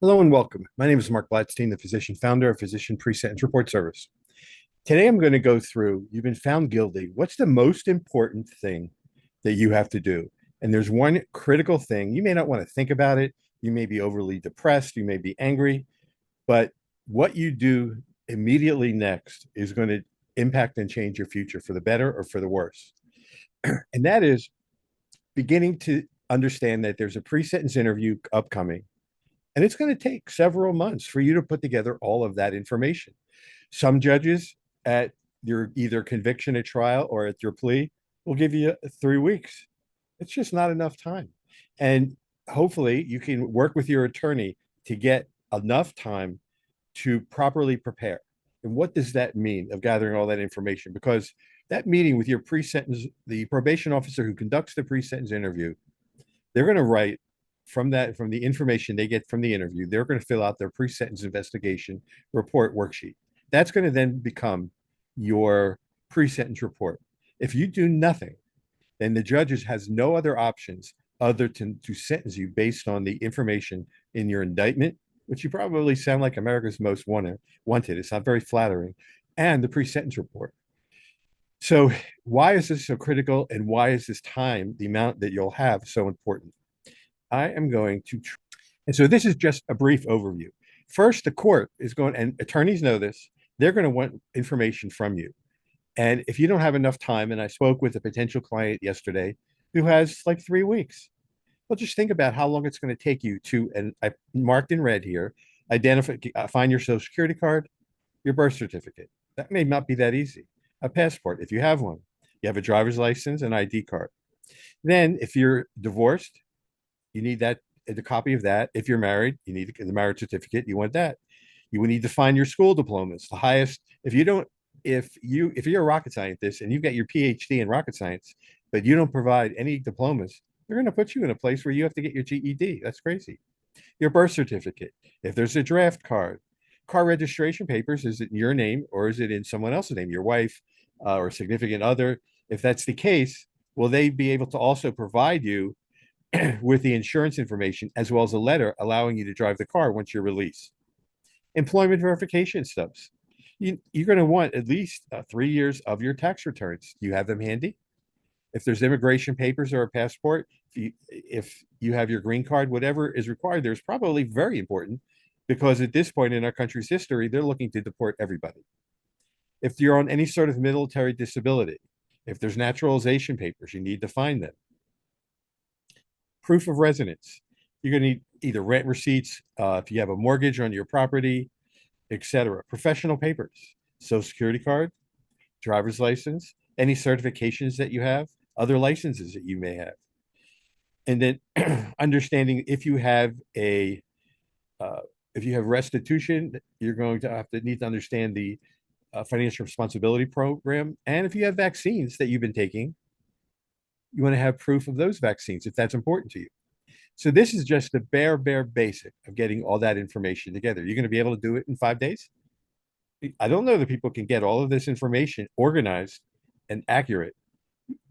Hello and welcome. My name is Marc Blatstein, the physician founder of Physician Presentence Report Service. Today I'm going to go through, you've been found guilty. What's the most important thing that you have to do? And there's one critical thing. You may not want to think about it. You may be overly depressed. You may be angry. But what you do immediately next is going to impact and change your future for the better or for the worse. And that is beginning to understand that there's a pre-sentence interview upcoming. And it's going to take several months for you to put together all of that information. Some judges at your either conviction at trial or at your plea will give you 3 weeks. It's just not enough time. And hopefully you can work with your attorney to get enough time to properly prepare. And what does that mean of gathering all that information? Because that meeting with your pre-sentence, the probation officer who conducts the pre-sentence interview, they're going to write from the information they get from the interview, they're going to fill out their pre-sentence investigation report worksheet. That's going to then become your pre-sentence report. If you do nothing, then the judge has no other options other than to sentence you based on the information in your indictment, which you probably sound like America's most wanted. It's not very flattering, and the pre-sentence report. So why is this so critical, and why is this time, the amount that you'll have, so important? I am going to, and so this is just a brief overview. First, the court is going, and attorneys know this, they're going to want information from you. And if you don't have enough time, and I spoke with a potential client yesterday who has like 3 weeks, well, just think about how long it's going to take you to, and I marked in red here, identify, find your social security card, your birth certificate. That may not be that easy. A passport, if you have one, you have a driver's license, an ID card. Then, if you're divorced, you need that, the copy of that. If you're married, you need the marriage certificate. You want that. You would need to find your school diplomas, the highest. If you don't, if you're a rocket scientist and you've got your PhD in rocket science, but you don't provide any diplomas, they're going to put you in a place where you have to get your GED. That's crazy. Your birth certificate. If there's a draft card, car registration papers, is it in your name or is it in someone else's name, your wife or significant other? If that's the case, will they be able to also provide you with the insurance information as well as a letter allowing you to drive the car once you're released? Employment verification stubs. You're going to want at least 3 years of your tax returns. Do you have them handy? If there's immigration papers or a passport, if you have your green card, whatever is required, there's probably very important because at this point in our country's history, they're looking to deport everybody. If you're on any sort of military disability, if there's naturalization papers, you need to find them. Proof of residence. You're going to need either rent receipts, if you have a mortgage on your property, etc. Professional papers, social security card, driver's license, any certifications that you have, other licenses that you may have. And then understanding if you have restitution, you're going to have to need to understand the financial responsibility program. And if you have vaccines that you've been taking, you want to have proof of those vaccines if that's important to you. So this is just the bare basic of getting all that information together. You're going to be able to do it in 5 days. I don't know that people can get all of this information organized and accurate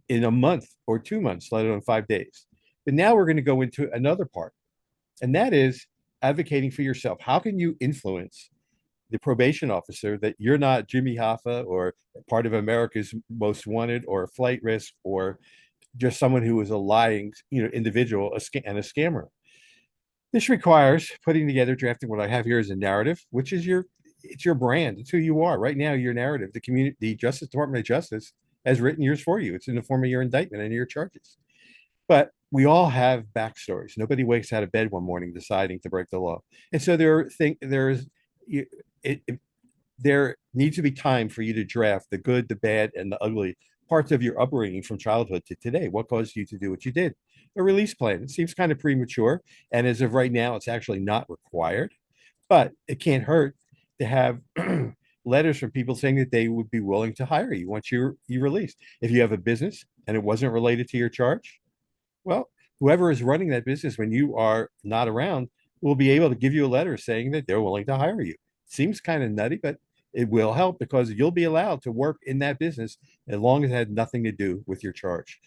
in a month or 2 months, let alone 5 days. But now we're going to go into another part, and that is advocating for yourself. How can you influence the probation officer that you're not Jimmy Hoffa or part of America's most wanted or a flight risk or just someone who is a lying, individual, and a scammer? This requires putting together, drafting what I have here is a narrative, which is it's your brand. It's who you are. Right now, your narrative, the Justice Department of Justice has written yours for you. It's in the form of your indictment and your charges. But we all have backstories. Nobody wakes out of bed one morning deciding to break the law. And so there needs to be time for you to draft the good, the bad, and the ugly parts of your upbringing from childhood to today. What caused you to do what you did? A release plan. It seems kind of premature. And as of right now, it's actually not required, but it can't hurt to have letters from people saying that they would be willing to hire you once you're released. If you have a business and it wasn't related to your charge, well, whoever is running that business when you are not around will be able to give you a letter saying that they're willing to hire you. Seems kind of nutty, but it will help because you'll be allowed to work in that business as long as it had nothing to do with your charge.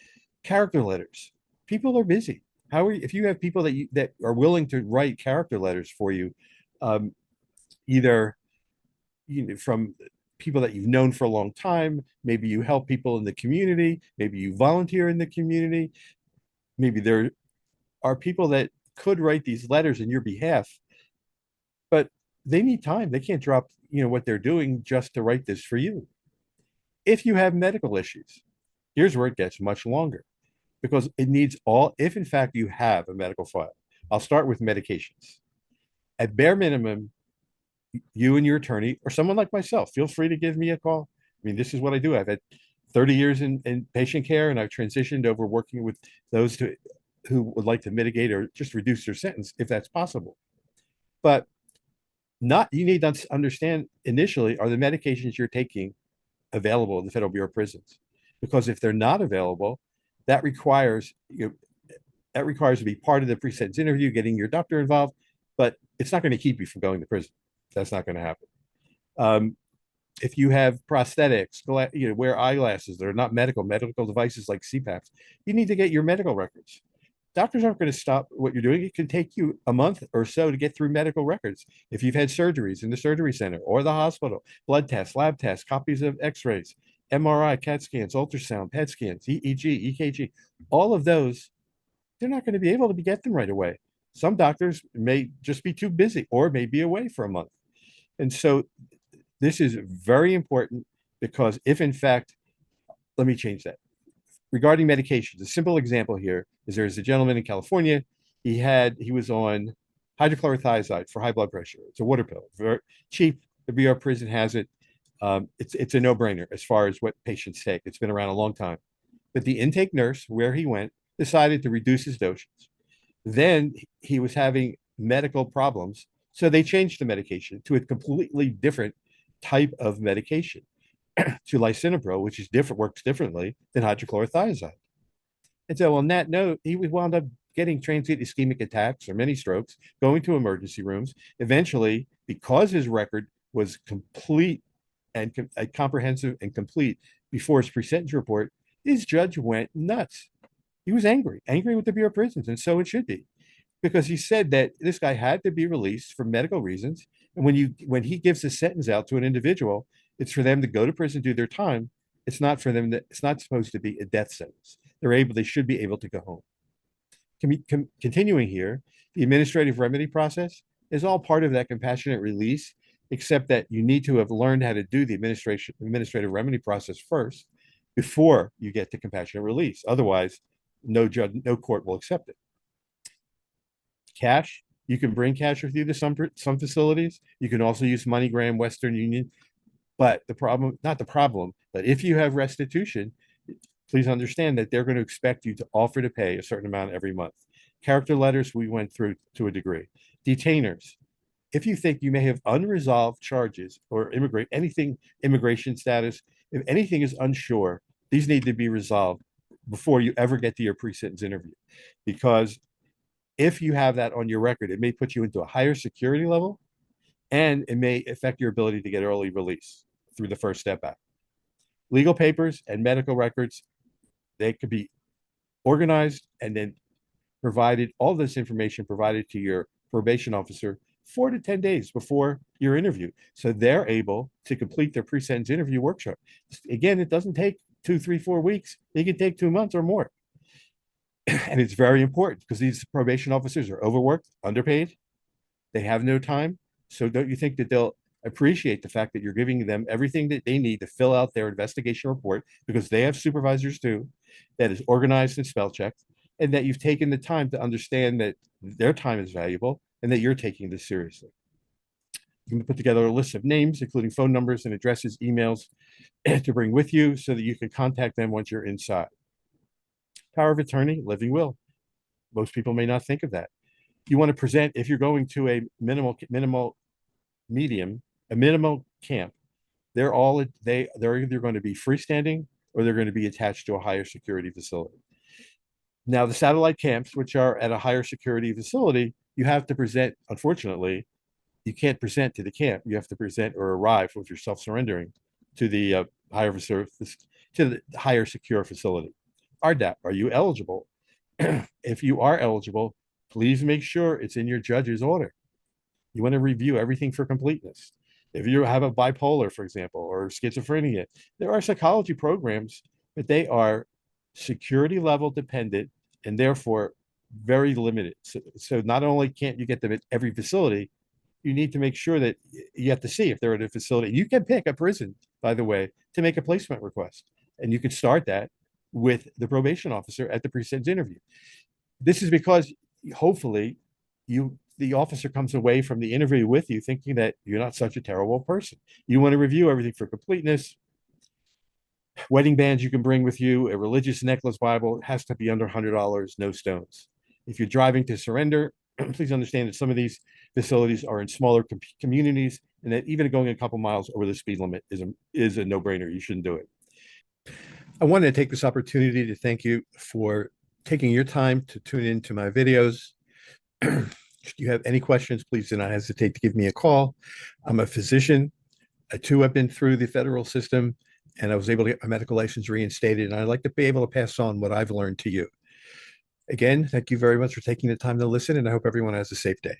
Character letters. People are busy. How are you, if you have people that are willing to write character letters for you, um, either from people that you've known for a long time, maybe you help people in the community, maybe you volunteer in the community, maybe there are people that could write these letters in your behalf, but they need time. They can't drop, what they're doing just to write this for you. If you have medical issues, here's where it gets much longer because it needs all, if in fact you have a medical file. I'll start with medications. At bare minimum, you and your attorney or someone like myself, feel free to give me a call. I mean, this is what I do. I've had 30 years in patient care, and I've transitioned over working with those who would like to mitigate or just reduce their sentence if that's possible. But not you need to understand initially, are the medications you're taking available in the Federal Bureau of Prisons? Because if they're not available, that requires that requires to be part of the pre-sentence interview, getting your doctor involved, but it's not going to keep you from going to prison. That's not going to happen. If you have prosthetics, wear eyeglasses that are not medical devices like CPAPs, you need to get your medical records. Doctors aren't going to stop what you're doing. It can take you a month or so to get through medical records. If you've had surgeries in the surgery center or the hospital, blood tests, lab tests, copies of x-rays, MRI, CAT scans, ultrasound, PET scans, EEG, EKG, all of those, they're not going to be able to get them right away. Some doctors may just be too busy or may be away for a month. And so this is very important because if in fact, let me change that. Regarding medications, a simple example here is there's a gentleman in California. He was on hydrochlorothiazide for high blood pressure. It's a water pill, very cheap. The BR prison has it. It's a no-brainer as far as what patients take. It's been around a long time. But the intake nurse, where he went, decided to reduce his doses. Then he was having medical problems, so they changed the medication to a completely different type of medication, to lisinopril, which is different, works differently than hydrochlorothiazide. And so on that note, he wound up getting transient ischemic attacks or mini strokes, going to emergency rooms. Eventually, because his record was complete and comprehensive and complete before his pre-sentence report, his judge went nuts. He was angry with the Bureau of Prisons, and so it should be, because he said that this guy had to be released for medical reasons. And when he gives a sentence out to an individual, it's for them to go to prison, do their time. It's not for them that it's not supposed to be a death sentence. They should be able to go home. Continuing here, the administrative remedy process is all part of that compassionate release, except that you need to have learned how to do the administrative remedy process first before you get to compassionate release. Otherwise, no judge, no court will accept it. Cash, you can bring cash with you to some facilities. You can also use MoneyGram, Western Union. But not the problem, but if you have restitution, please understand that they're going to expect you to offer to pay a certain amount every month. Character letters, we went through to a degree. Detainers, if you think you may have unresolved charges or immigration status, if anything is unsure, these need to be resolved before you ever get to your pre-sentence interview. Because if you have that on your record, it may put you into a higher security level, and it may affect your ability to get early release through the First Step Act. Legal papers and medical records, they could be organized and then provided, all this information provided to your probation officer 4 to 10 days before your interview. So they're able to complete their pre-sentence interview workshop. Again, it doesn't take 2, 3, 4 weeks. It can take 2 months or more. And it's very important because these probation officers are overworked, underpaid. They have no time. So don't you think that they'll appreciate the fact that you're giving them everything that they need to fill out their investigation report, because they have supervisors too, that is organized and spell checked, and that you've taken the time to understand that their time is valuable and that you're taking this seriously. You can put together a list of names, including phone numbers and addresses, emails to bring with you so that you can contact them once you're inside. Power of attorney, living will. Most people may not think of that. You want to present, if you're going to a minimal camp, they're either going to be freestanding or they're going to be attached to a higher security facility. Now, the satellite camps, which are at a higher security facility, you have to present, unfortunately, you can't present to the camp. You have to present or arrive if you're self-surrendering to the higher secure facility. RDAP, are you eligible? If you are eligible, please make sure it's in your judge's order. You want to review everything for completeness. If you have a bipolar, for example, or schizophrenia, there are psychology programs, but they are security level dependent and therefore very limited. So not only can't you get them at every facility, you need to make sure that you have to see if they're at a facility. You can pick a prison, by the way, to make a placement request. And you can start that with the probation officer at the pre-sentence interview. This is because hopefully the officer comes away from the interview with you thinking that you're not such a terrible person. You want to review everything for completeness. Wedding bands you can bring with you, a religious necklace, Bible, it has to be under $100, no stones. If you're driving to surrender, please understand that some of these facilities are in smaller communities, and that even going a couple miles over the speed limit is a no-brainer. You shouldn't do it. I wanted to take this opportunity to thank you for taking your time to tune into my videos. If you have any questions, please do not hesitate to give me a call. I'm a physician. I too have been through the federal system, and I was able to get my medical license reinstated. And I'd like to be able to pass on what I've learned to you. Again, thank you very much for taking the time to listen, and I hope everyone has a safe day.